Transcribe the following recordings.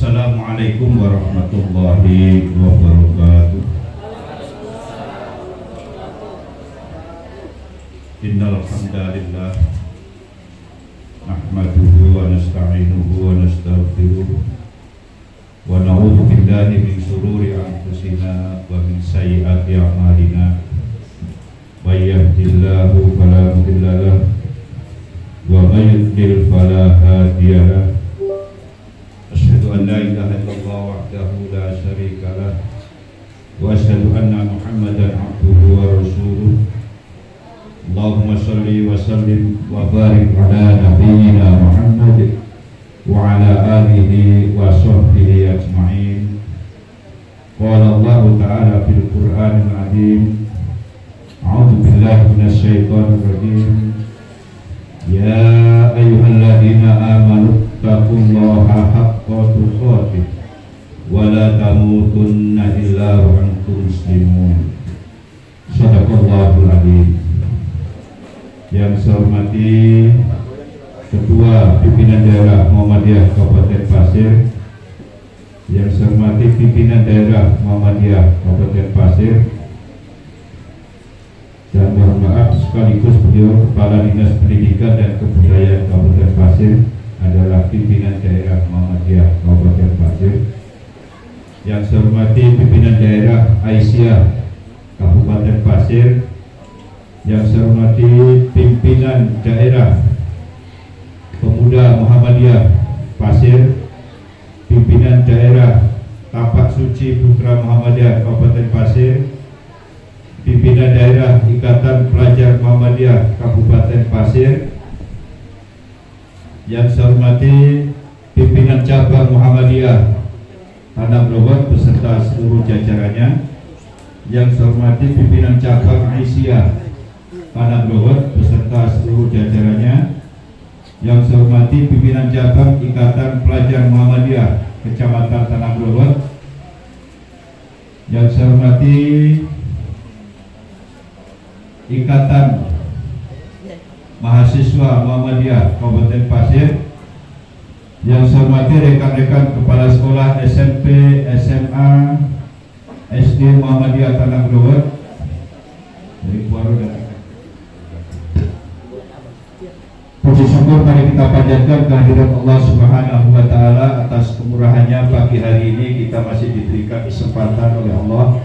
Assalamualaikum warahmatullahi wabarakatuh. Innal hamdalillah nahmaduhu wa nasta'inuhu wa nastaghfiruh wa na'udzu billahi min shururi anfusina wa min sayyiati a'malina. May yahdihillahu fala mudilla lahu wa may yudlil fala hadiya lahu. Asyhadu an la ilaha illallah wahdahu la syarika lah wa asyhadu anna Muhammadan abduhu wa rasuluh. Allahumma shalli wa sallim wa barik ala nabiyyina Muhammad wa ala alihi wa sahbihi ajma'in. Qala Allah ta'ala fil Qur'anil azim, a'udzu billahi minasy syaithanir rajim. Ya ayyuhalladzina amanu taqullaha haqqa tuqatih wa la tamutunna illa wa antum muslimun. Shadaqallahul azim. Yang saya hormati Ketua Pimpinan Daerah Muhammadiyah Kabupaten Pasir, yang saya hormati Pimpinan Daerah Muhammadiyah Kabupaten Pasir, dan mohon maaf sekaligus beliau Kepala Dinas Pendidikan dan Kebudayaan Kabupaten Pasir adalah Pimpinan Daerah Muhammadiyah Kabupaten Pasir. Yang saya hormati Pimpinan Daerah Aisyah Kabupaten Pasir, yang saya hormati Pimpinan Daerah Pemuda Muhammadiyah Pasir, Pimpinan Daerah Tapak Suci Putra Muhammadiyah Kabupaten Pasir, Pimpinan Daerah Ikatan Pelajar Muhammadiyah Kabupaten Pasir, yang saya hormati Pimpinan Cabang Muhammadiyah Tanah Growot beserta seluruh jajarannya, yang saya hormati Pimpinan Cabang Aisyah Tanah Growot beserta seluruh jajarannya, yang saya hormati Pimpinan Cabang Ikatan Pelajar Muhammadiyah Kecamatan Tanah Growot, yang saya hormati Ikatan Mahasiswa Muhammadiyah Kabupaten Pasir, yang saya hormati rekan-rekan kepala sekolah SMP, SMA, SD Muhammadiyah Tanah Growot dari Buaro dan puji syukur mari kita panjatkan kehadirat Allah Subhanahu wa taala atas kemurahannya. Pagi hari ini kita masih diberikan kesempatan oleh Allah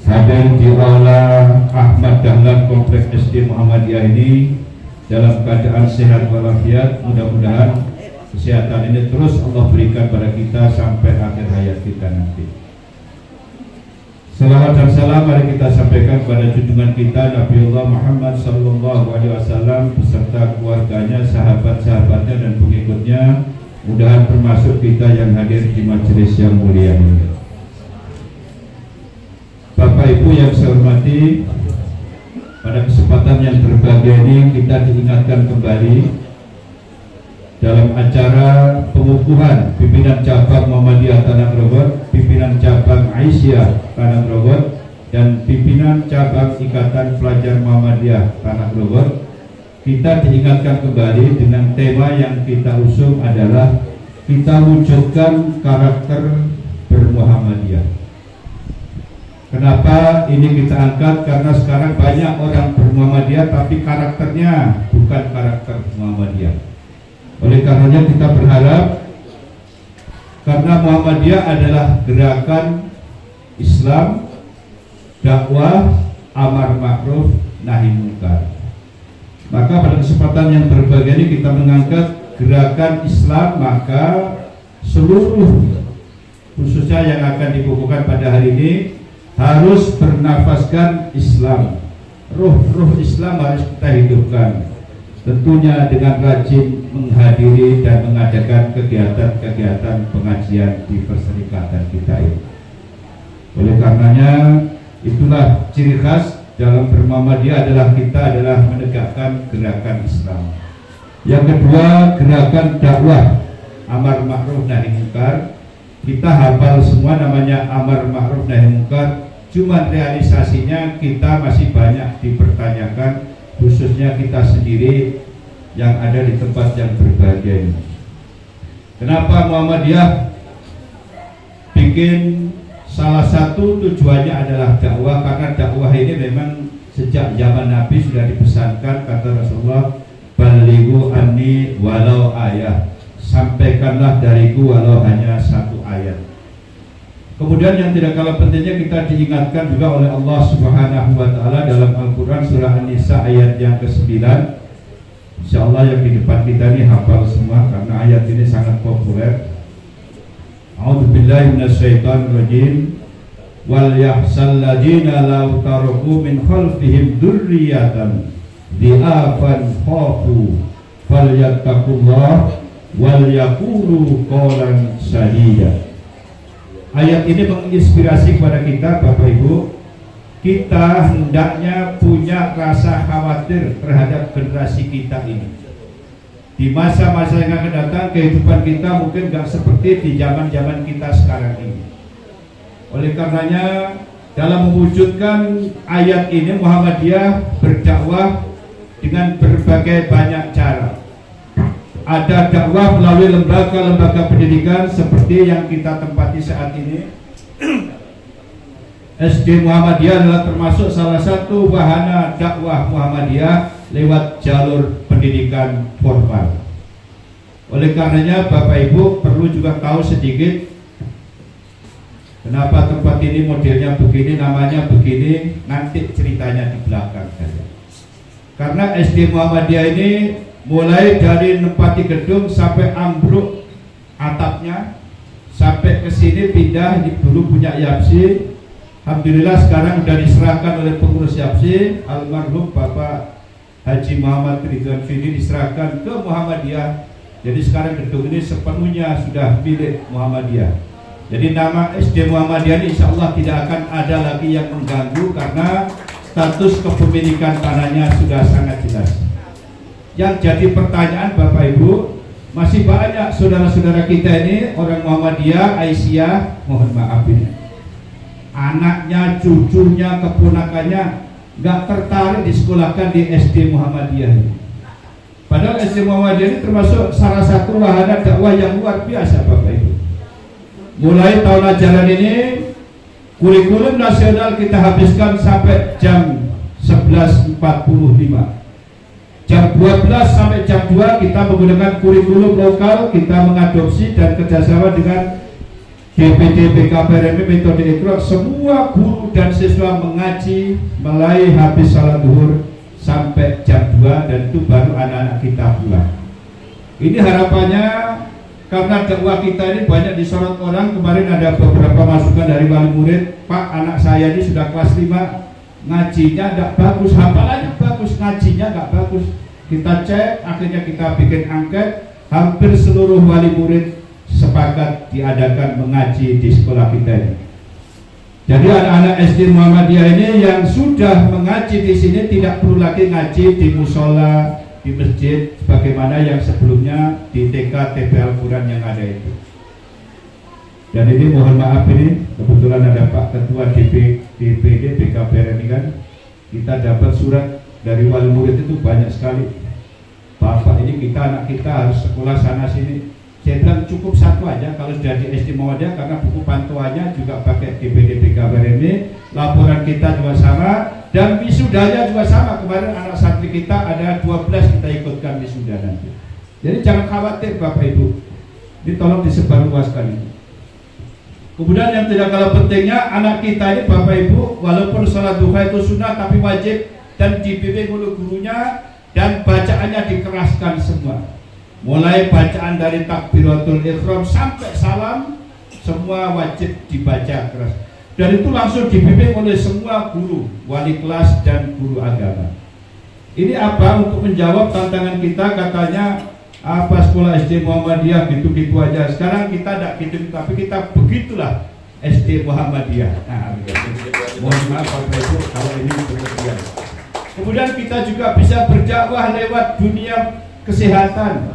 hadir di aula Ahmad Dahlan Kompleks SD Muhammadiyah ini dalam keadaan sehat walafiat. Mudah-mudahan kesehatan ini terus Allah berikan pada kita sampai akhir hayat kita nanti. Salawat dan salam mari kita sampaikan kepada junjungan kita Nabiullah Muhammad sallallahu alaihi wasallam beserta keluarganya, sahabat-sahabatnya dan pengikutnya. Mudahan termasuk kita yang hadir di majelis yang mulia ini. Bapak Ibu yang saya hormati, pada kesempatan yang berbahagia ini kita diingatkan kembali dalam acara pengukuhan Pimpinan Cabang Muhammadiyah Tanah Growot, Pimpinan Cabang Aisyah Tanah Growot, dan Pimpinan Cabang Ikatan Pelajar Muhammadiyah Tanah Growot. Kita diingatkan kembali dengan tema yang kita usung adalah kita wujudkan karakter bermuhammadiyah. Kenapa ini kita angkat? Karena sekarang banyak orang bermuhammadiyah tapi karakternya bukan karakter Muhammadiyah. Oleh karenanya kita berharap, karena Muhammadiyah adalah gerakan Islam, dakwah, amar ma'ruf, nahi munkar, maka pada kesempatan yang berbahagia ini kita mengangkat gerakan Islam. Maka seluruh khususnya yang akan dikukuhkan pada hari ini harus bernafaskan Islam. Ruh Islam harus kita hidupkan, tentunya dengan rajin menghadiri dan mengadakan kegiatan-kegiatan pengajian di perserikatan kita ini. Oleh karenanya itulah ciri khas dalam bermuhammadiyah adalah kita adalah menegakkan gerakan Islam. Yang kedua, gerakan dakwah amar ma'ruf nahi munkar. Kita hafal semua namanya amar ma'ruf nahi munkar, cuma realisasinya kita masih banyak dipertanyakan, khususnya kita sendiri yang ada di tempat yang berbahagia ini. Kenapa Muhammadiyah bikin salah satu tujuannya adalah dakwah, karena dakwah ini memang sejak zaman Nabi sudah dipesankan, kata Rasulullah, balighu anni walau ayat, sampaikanlah dariku walau hanya satu ayat. Kemudian yang tidak kalah pentingnya kita diingatkan juga oleh Allah Subhanahu wa taala dalam Al-Qur'an surah An-Nisa ayat yang ke-9. Insyaallah yang di depan kita ini hafal semua karena ayat ini sangat populer. A'udzubillahi minasyaitonir rajim. Wal yahsal ladzina law taraku min khalfihim dzurriyyatan dhi'afan khafu falyattaqullah wal yaqulu qawlan sadida. Ayat ini menginspirasi kepada kita, Bapak Ibu. Kita hendaknya punya rasa khawatir terhadap generasi kita ini. Di masa-masa yang akan datang, kehidupan kita mungkin gak seperti di zaman-zaman kita sekarang ini. Oleh karenanya, dalam mewujudkan ayat ini, Muhammadiyah berdakwah dengan berbagai banyak cara. Ada dakwah melalui lembaga-lembaga pendidikan seperti yang kita tempati saat ini. SD Muhammadiyah adalah termasuk salah satu wahana dakwah Muhammadiyah lewat jalur pendidikan formal. Oleh karenanya Bapak Ibu perlu juga tahu sedikit kenapa tempat ini modelnya begini, namanya begini, nanti ceritanya di belakang saja. Karena SD Muhammadiyah ini mulai dari nempati gedung sampai ambruk atapnya, sampai ke sini pindah, dulu punya YAPSI. Alhamdulillah sekarang sudah diserahkan oleh pengurus YAPSI, almarhum Bapak Haji Muhammad Ridwan Fidi diserahkan ke Muhammadiyah. Jadi sekarang gedung ini sepenuhnya sudah milik Muhammadiyah. Jadi nama SD Muhammadiyah ini insya Allah tidak akan ada lagi yang mengganggu karena status kepemilikan tanahnya sudah sangat jelas. Yang jadi pertanyaan Bapak Ibu, masih banyak saudara-saudara kita ini orang Muhammadiyah, Aisyah, mohon maaf ini, anaknya, cucunya, keponakannya nggak tertarik disekolahkan di SD Muhammadiyah ini. Padahal SD Muhammadiyah ini termasuk salah satu wahana dakwah yang luar biasa Bapak Ibu. Mulai tahun ajaran ini kurikulum nasional kita habiskan sampai jam 11.45. Jam 12 sampai jam 2 kita menggunakan kurikulum lokal, kita mengadopsi dan kerjasama dengan DPD BKPRMI metode Iqra. Semua guru dan siswa mengaji mulai habis salat zuhur sampai jam 2 dan itu baru anak-anak kita pulang. Ini harapannya karena dakwah kita ini banyak disorot orang. Kemarin ada beberapa masukan dari wali murid, Pak anak saya ini sudah kelas 5, ngajinya tidak bagus, hafalannya bagus, ngajinya nggak bagus. Kita cek, akhirnya kita bikin angket, hampir seluruh wali murid sepakat diadakan mengaji di sekolah kita ini. Jadi anak-anak SD Muhammadiyah ini yang sudah mengaji di sini tidak perlu lagi ngaji di musola, di masjid, sebagaimana yang sebelumnya di TK TP Al-Quran yang ada itu. Dan ini mohon maaf ini kebetulan ada Pak Ketua DPD BKPRMI kan, kita dapat surat dari wali murid itu banyak sekali. Bapak ini kita anak kita harus sekolah sana sini. Saya bilang cukup satu aja kalau sudah di SD Muhammadiyah karena buku pantuannya juga pakai DPD BKPRMI, laporan kita juga sama dan wisudanya juga sama. Kemarin anak santri kita ada 12 kita ikutkan wisuda nanti. Jadi jangan khawatir Bapak Ibu. Ini tolong disebarluaskan ini. Kemudian yang tidak kalah pentingnya anak kita ini Bapak Ibu walaupun sholat duha itu sunnah tapi wajib dan dibimbing oleh gurunya dan bacaannya dikeraskan semua. Mulai bacaan dari takbiratul ihram sampai salam semua wajib dibaca keras. Dan itu langsung dibimbing oleh semua guru, wali kelas dan guru agama. Ini apa untuk menjawab tantangan kita katanya apa sekolah SD Muhammadiyah gitu-gitu aja. Sekarang kita tidak gitu, tapi kita begitulah SD Muhammadiyah. Nah, mohon maaf Bapak Ibu kalau ini berlebihan. Kemudian kita juga bisa berdakwah lewat dunia kesehatan.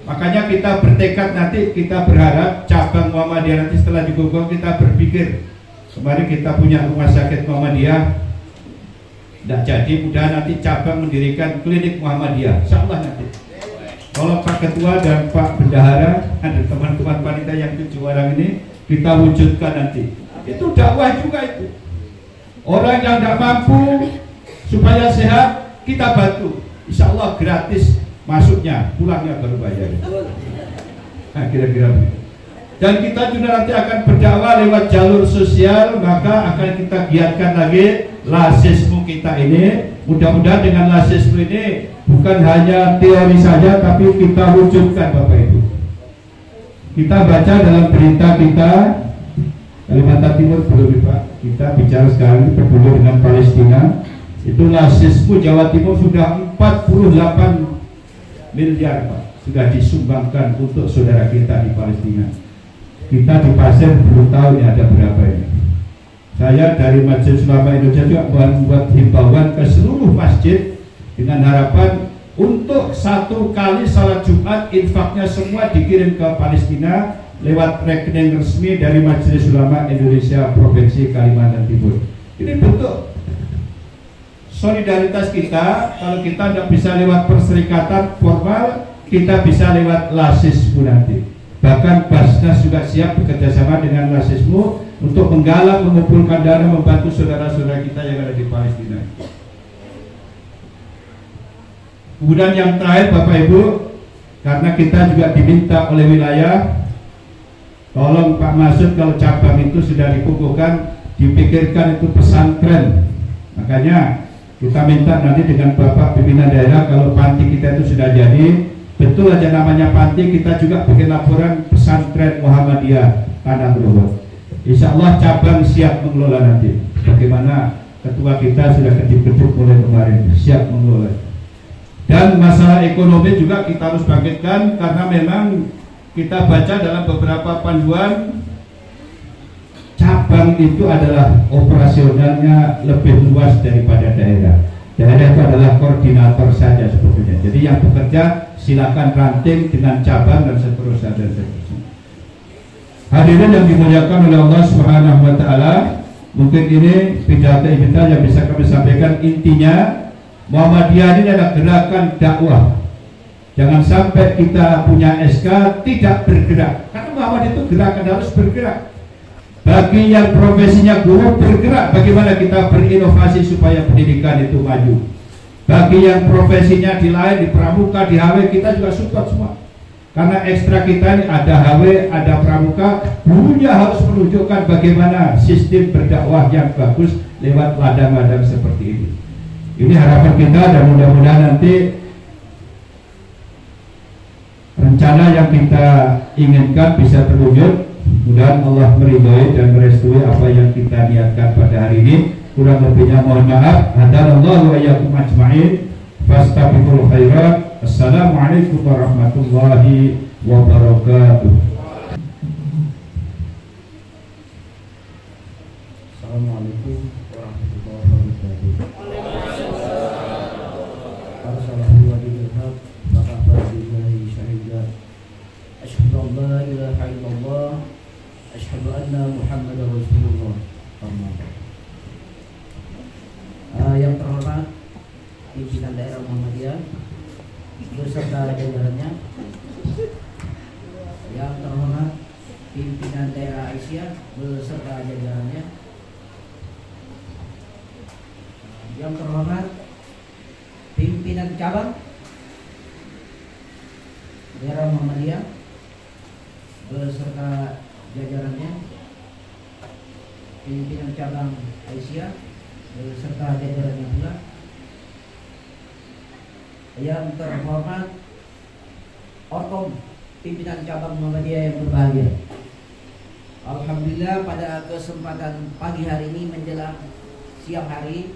Makanya kita bertekad nanti kita berharap cabang Muhammadiyah nanti setelah digugurkan kita berpikir. Kemarin kita punya rumah sakit Muhammadiyah, tidak jadi, mudah nanti cabang mendirikan klinik Muhammadiyah. Insyaallah nanti. Kalau Pak Ketua dan Pak Bendahara dan teman-teman panitia yang 7 orang ini kita wujudkan nanti. Itu dakwah juga itu. Orang yang tidak mampu supaya sehat, kita bantu. Insya Allah gratis masuknya, pulangnya baru bayar. Nah, kira-kira begitu. Dan kita juga nanti akan berdakwah lewat jalur sosial, maka akan kita giatkan lagi lasismu kita ini. Mudah-mudahan dengan lasismu ini bukan hanya teori saja, tapi kita wujudkan Bapak Ibu. Kita baca dalam berita kita Kalimantan Timur belum Pak. Kita bicara sekarang peduli dengan Palestina. Itu lasismu Jawa Timur sudah 48 miliar Pak, sudah disumbangkan untuk saudara kita di Palestina. Kita di Pasir belum tahu ini ada berapa ini. Saya dari Majelis Ulama Indonesia juga membuat himbauan ke seluruh masjid dengan harapan untuk satu kali salat Jumat infaknya semua dikirim ke Palestina lewat rekening resmi dari Majelis Ulama Indonesia Provinsi Kalimantan Timur. Ini bentuk solidaritas kita. Kalau kita tidak bisa lewat perserikatan formal, kita bisa lewat lasismu nanti. Bahkan Basnas juga siap bekerjasama dengan lasismu untuk menggalang, mengumpulkan dana, membantu saudara-saudara kita yang ada di Palestina. Kemudian yang terakhir Bapak Ibu, karena kita juga diminta oleh wilayah, tolong Pak Masud kalau cabang itu sudah dikukuhkan, dipikirkan itu pesantren. Makanya kita minta nanti dengan Bapak pimpinan daerah, kalau panti kita itu sudah jadi, betul aja namanya panti, kita juga bikin laporan pesantren Muhammadiyah Tanah Growol. Insya Allah cabang siap mengelola nanti. Bagaimana ketua kita sudah kedip-kedip mulai kemarin, siap mengelola. Dan masalah ekonomi juga kita harus bangkitkan, karena memang kita baca dalam beberapa panduan cabang itu adalah operasionalnya lebih luas daripada daerah. Daerah itu adalah koordinator saja sebetulnya. Jadi yang bekerja silakan ranting dengan cabang dan seterusnya dan seterusnya. Hadirin yang dimuliakan oleh Allah Subhanahu wa taala, mungkin ini pidato yang bisa kami sampaikan. Intinya Muhammadiyah ini adalah gerakan dakwah. Jangan sampai kita punya SK tidak bergerak, karena Muhammad itu gerakan harus bergerak. Bagi yang profesinya guru, bergerak bagaimana kita berinovasi supaya pendidikan itu maju. Bagi yang profesinya di lain, di pramuka, di HW, kita juga support semua. Karena ekstra kita ini ada HW, ada pramuka, gurunya harus menunjukkan bagaimana sistem berdakwah yang bagus lewat ladang-ladang seperti ini. Ini harapan kita, dan mudah-mudahan nanti rencana yang kita inginkan bisa terwujud. Mudah-mudahan Allah meridhoi dan merestui apa yang kita niatkan pada hari ini. Kurang lebihnya mohon maaf. Hadanallahu wa iyyakum ajma'in. Fastabiqul khairat. Assalamualaikum warahmatullahi wabarakatuh. Assalamualaikum warahmatullahi wabarakatuh. Assalamualaikum warahmatullahi wabarakatuh. Asyhadu an la ilaha illallah, asyhadu anna Muhammadar Rasulullah. Yang terhormat pimpinan daerah Muhammadiyah beserta jajarannya, yang terhormat pimpinan daerah Aisyah beserta jajarannya, yang terhormat pimpinan cabang daerah Muhammadiyah beserta jajarannya, pimpinan cabang Aisyah beserta jajarannya pula, yang terhormat Orkom pimpinan cabang Muhammadiyah yang berbahagia. Alhamdulillah, pada kesempatan pagi hari ini menjelang siang hari,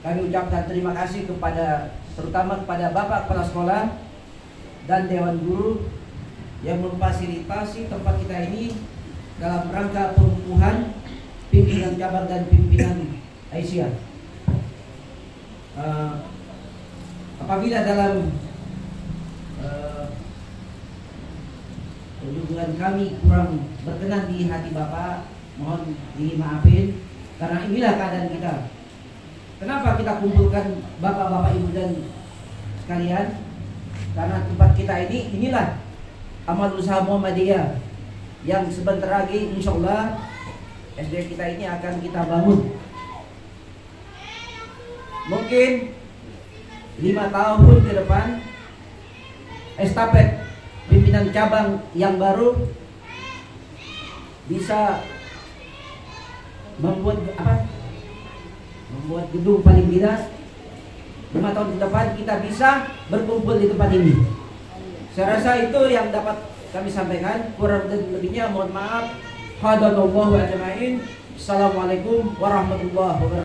kami ucapkan terima kasih kepada, terutama kepada Bapak Kepala Sekolah dan Dewan Guru yang memfasilitasi tempat kita ini dalam rangka pengukuhan pimpinan cabang dan pimpinan Aisyah. Apabila dalam kunjungan kami kurang berkenan di hati Bapak, mohon dimaafin, karena inilah keadaan kita. Kenapa kita kumpulkan Bapak-bapak, Ibu dan sekalian? Karena tempat kita ini, inilah amal usaha Muhammadiyah. yang sebentar lagi insya Allah SD kita ini akan kita bangun. Mungkin 5 tahun ke depan estafet pimpinan cabang yang baru bisa membuat gedung paling tidak 5 tahun ke depan kita bisa berkumpul di tempat ini. Saya rasa itu yang dapat kami sampaikan. Kurang dan lebihnya mohon maaf. Hadanallahu ajma'in. Assalamualaikum warahmatullahi wabarakatuh.